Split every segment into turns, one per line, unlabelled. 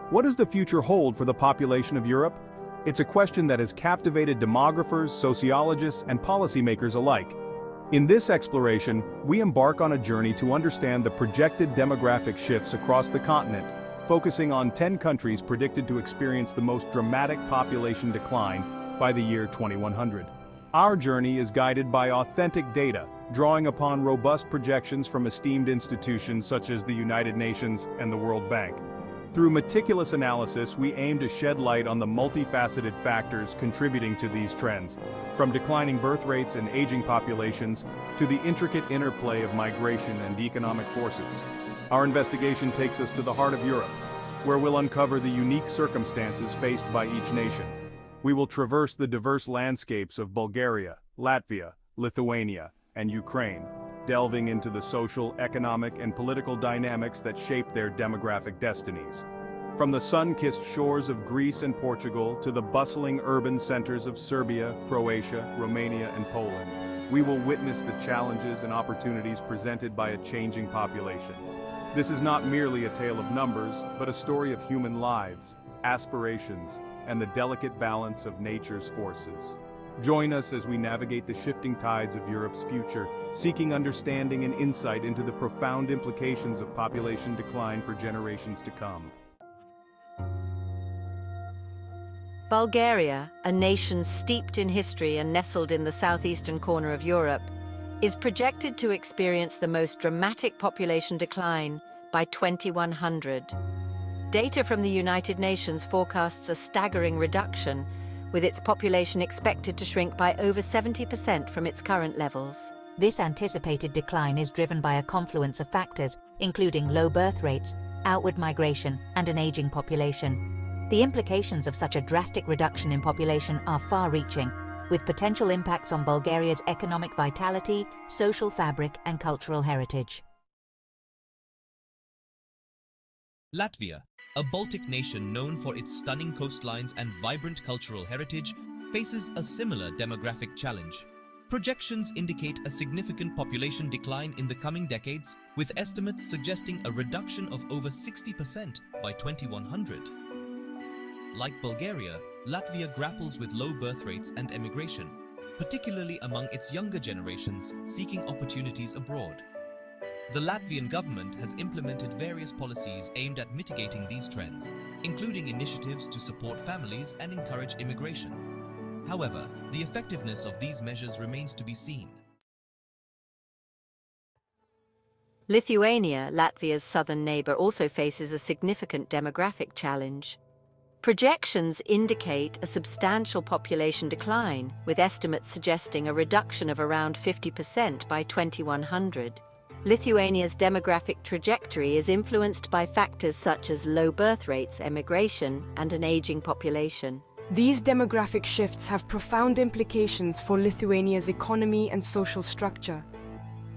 What does the future hold for the population of Europe? It's a question that has captivated demographers, sociologists, and policymakers alike. In this exploration, we embark on a journey to understand the projected demographic shifts across the continent, focusing on 10 countries predicted to experience the most dramatic population decline by the year 2100. Our journey is guided by authentic data, drawing upon robust projections from esteemed institutions such as the United Nations and the World Bank. Through meticulous analysis, we aim to shed light on the multifaceted factors contributing to these trends, from declining birth rates and aging populations to the intricate interplay of migration and economic forces. Our investigation takes us to the heart of Europe, where we'll uncover the unique circumstances faced by each nation. We will traverse the diverse landscapes of Bulgaria, Latvia, Lithuania, and Ukraine, delving into the social, economic, and political dynamics that shape their demographic destinies. From the sun-kissed shores of Greece and Portugal to the bustling urban centers of Serbia, Croatia, Romania, and Poland, we will witness the challenges and opportunities presented by a changing population. This is not merely a tale of numbers, but a story of human lives, aspirations, and the delicate balance of nature's forces. Join us as we navigate the shifting tides of Europe's future, seeking understanding and insight into the profound implications of population decline for generations to come.
Bulgaria, a nation steeped in history and nestled in the southeastern corner of Europe, is projected to experience the most dramatic population decline by 2100. Data from the United Nations forecasts a staggering reduction, with its population expected to shrink by over 70% from its current levels.
This anticipated decline is driven by a confluence of factors, including low birth rates, outward migration, and an aging population. The implications of such a drastic reduction in population are far-reaching, with potential impacts on Bulgaria's economic vitality, social fabric, and cultural heritage.
Latvia, a Baltic nation known for its stunning coastlines and vibrant cultural heritage, faces a similar demographic challenge. Projections indicate a significant population decline in the coming decades, with estimates suggesting a reduction of over 60% by 2100. Like Bulgaria, Latvia grapples with low birth rates and emigration, particularly among its younger generations seeking opportunities abroad. The Latvian government has implemented various policies aimed at mitigating these trends, including initiatives to support families and encourage immigration. However, the effectiveness of these measures remains to be seen.
Lithuania, Latvia's southern neighbor, also faces a significant demographic challenge. Projections indicate a substantial population decline, with estimates suggesting a reduction of around 50% by 2100. Lithuania's demographic trajectory is influenced by factors such as low birth rates, emigration, and an aging population.
These demographic shifts have profound implications for Lithuania's economy and social structure.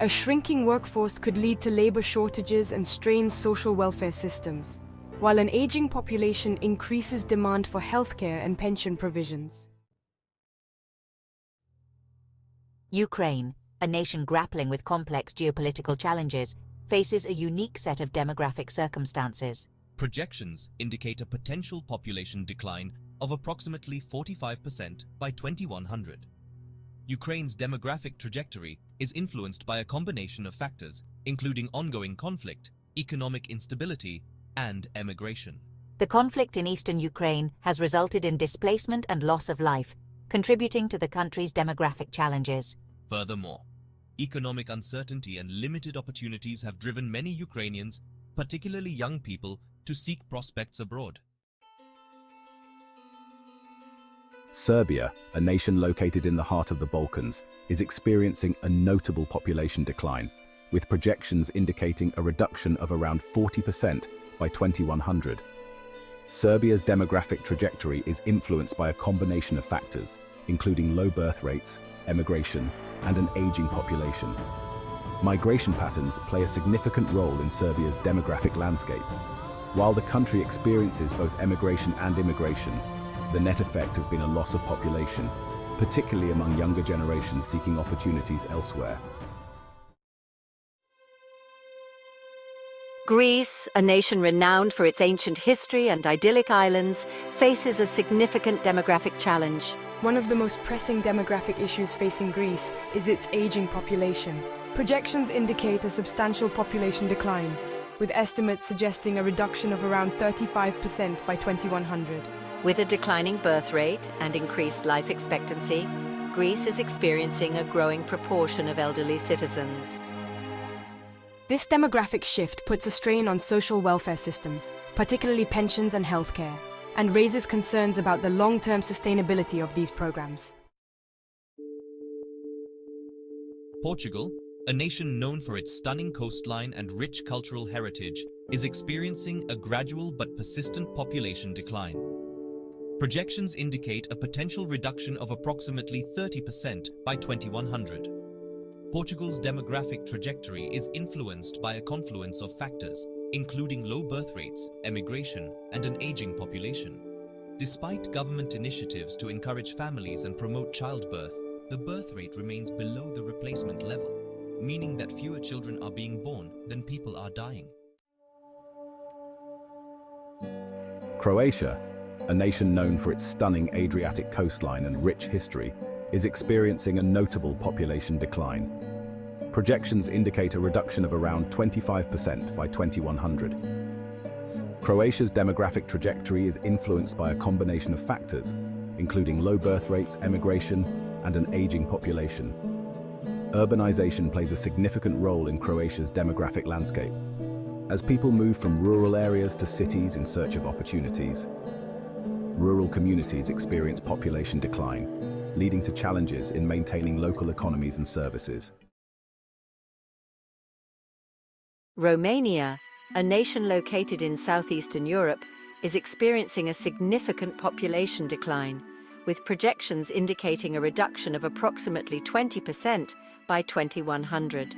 A shrinking workforce could lead to labor shortages and strained social welfare systems, while an aging population increases demand for healthcare and pension provisions.
Ukraine, a nation grappling with complex geopolitical challenges, faces a unique set of demographic circumstances.
Projections indicate a potential population decline of approximately 45% by 2100. Ukraine's demographic trajectory is influenced by a combination of factors, including ongoing conflict, economic instability, and emigration.
The conflict in eastern Ukraine has resulted in displacement and loss of life, contributing to the country's demographic challenges.
Furthermore, economic uncertainty and limited opportunities have driven many Ukrainians, particularly young people, to seek prospects abroad.
Serbia, a nation located in the heart of the Balkans, is experiencing a notable population decline, with projections indicating a reduction of around 40% by 2100. Serbia's demographic trajectory is influenced by a combination of factors, including low birth rates, emigration, and an aging population. Migration patterns play a significant role in Serbia's demographic landscape. While the country experiences both emigration and immigration, the net effect has been a loss of population, particularly among younger generations seeking opportunities elsewhere.
Greece, a nation renowned for its ancient history and idyllic islands, faces a significant demographic challenge.
One of the most pressing demographic issues facing Greece is its aging population. Projections indicate a substantial population decline, with estimates suggesting a reduction of around 35% by 2100.
With a declining birth rate and increased life expectancy, Greece is experiencing a growing proportion of elderly citizens.
This demographic shift puts a strain on social welfare systems, particularly pensions and healthcare, and raises concerns about the long-term sustainability of these programs.
Portugal, a nation known for its stunning coastline and rich cultural heritage, is experiencing a gradual but persistent population decline. Projections indicate a potential reduction of approximately 30% by 2100. Portugal's demographic trajectory is influenced by a confluence of factors, including low birth rates, emigration, and an aging population. Despite government initiatives to encourage families and promote childbirth, the birth rate remains below the replacement level, meaning that fewer children are being born than people are dying.
Croatia, a nation known for its stunning Adriatic coastline and rich history, is experiencing a notable population decline. Projections indicate a reduction of around 25% by 2100. Croatia's demographic trajectory is influenced by a combination of factors, including low birth rates, emigration, and an aging population. Urbanization plays a significant role in Croatia's demographic landscape, as people move from rural areas to cities in search of opportunities. Rural communities experience population decline, leading to challenges in maintaining local economies and services.
Romania, a nation located in southeastern Europe, is experiencing a significant population decline, with projections indicating a reduction of approximately 20% by 2100.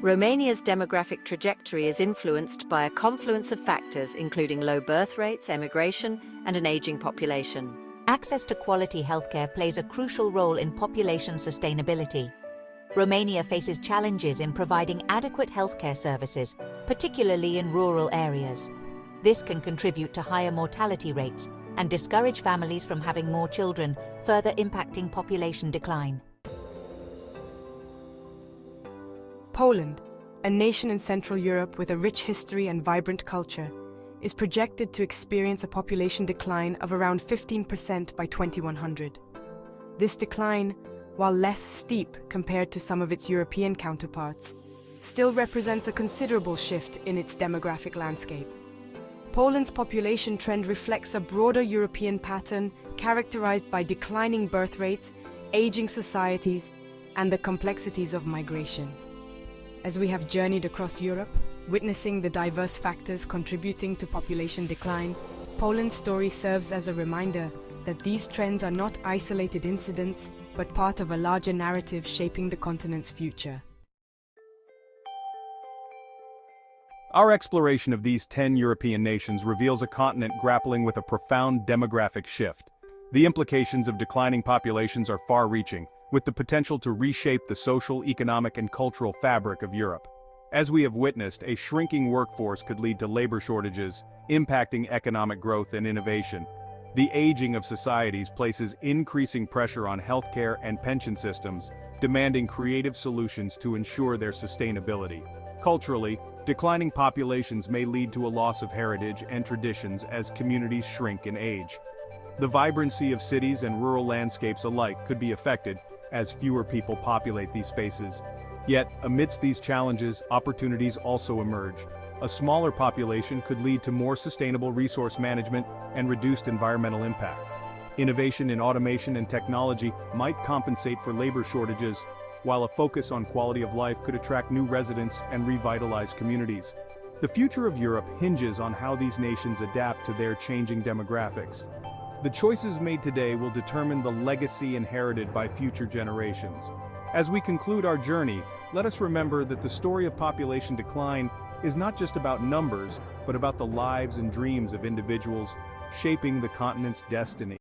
Romania's demographic trajectory is influenced by a confluence of factors, including low birth rates, emigration, and an aging population.
Access to quality healthcare plays a crucial role in population sustainability. Romania faces challenges in providing adequate healthcare services, particularly in rural areas. This can contribute to higher mortality rates and discourage families from having more children, further impacting population decline.
Poland, a nation in Central Europe with a rich history and vibrant culture, is projected to experience a population decline of around 15% by 2100. This decline, while less steep compared to some of its European counterparts, still represents a considerable shift in its demographic landscape. Poland's population trend reflects a broader European pattern characterized by declining birth rates, aging societies, and the complexities of migration. As we have journeyed across Europe, witnessing the diverse factors contributing to population decline, Poland's story serves as a reminder that these trends are not isolated incidents, but part of a larger narrative shaping the continent's future.
Our exploration of these 10 European nations reveals a continent grappling with a profound demographic shift. The implications of declining populations are far-reaching, with the potential to reshape the social, economic, and cultural fabric of Europe. As we have witnessed, a shrinking workforce could lead to labor shortages, impacting economic growth and innovation. The aging of societies places increasing pressure on healthcare and pension systems, demanding creative solutions to ensure their sustainability. Culturally, declining populations may lead to a loss of heritage and traditions as communities shrink in age. The vibrancy of cities and rural landscapes alike could be affected as fewer people populate these spaces. Yet, amidst these challenges, opportunities also emerge. A smaller population could lead to more sustainable resource management and reduced environmental impact. Innovation in automation and technology might compensate for labor shortages, while a focus on quality of life could attract new residents and revitalize communities. The future of Europe hinges on how these nations adapt to their changing demographics. The choices made today will determine the legacy inherited by future generations. As we conclude our journey, let us remember that the story of population decline is not just about numbers, but about the lives and dreams of individuals shaping the continent's destiny.